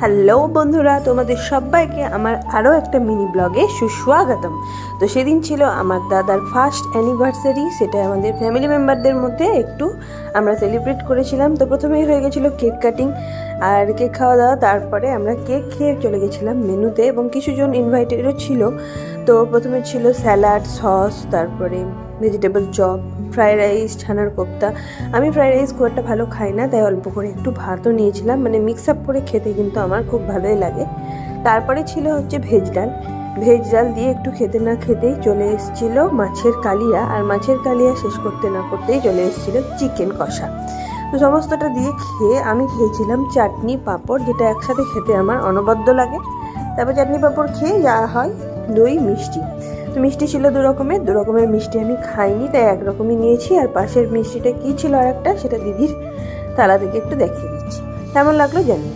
Hello বন্ধুরা, তোমাদের সবাইকে আমার আরও একটা মিনি ব্লগে সুস্বাগতম। তো সেদিন ছিল আমার দাদার ফার্স্ট অ্যানিভার্সারি, সেটা আমাদের ফ্যামিলি মেম্বারদের মধ্যে একটু আমরা সেলিব্রেট করেছিলাম। তো প্রথমেই হয়ে গেছিলো কেক কাটিং আর কেক খাওয়া দাওয়া, তারপরে আমরা কেক খেয়ে চলে গেছিলাম মেনুতে এবং কিছুজন ইনভাইটেডও ছিল। তো প্রথমে ছিল স্যালাড, সস, তারপরে ভেজিটেবল চপ, ফ্রাইড রাইস, ছানার কোপ্তা। আমি ফ্রাইড রাইস খুব একটা ভালো খাই না, তাই অল্প করে একটু ভাতও নিয়েছিলাম, মানে মিক্স আপ করে খেতে কিন্তু আমার খুব ভালোই লাগে। তারপরে ছিল হচ্ছে ভেজ ডাল দিয়ে একটু খেতে না খেতেই চলে এসেছিল মাছের কালিয়া, আর মাছের কালিয়া শেষ করতে না করতেই চলে এসেছিল চিকেন কষা। তো সমস্তটা দিয়ে খেয়ে আমি খেয়েছিলাম চাটনি পাঁপড়, যেটা একসাথে খেতে আমার অনবদ্য লাগে। তারপর চাটনি পাঁপড় খেয়ে যা হয় দই মিষ্টি। তো মিষ্টি ছিল দু রকমের মিষ্টি আমি খাইনি, তাই একরকমই নিয়েছি। আর পাশের মিষ্টিটা কী ছিল আর একটা, সেটা দিদির থালা থেকে একটু দেখিয়ে দিচ্ছি। কেমন লাগলো জানি।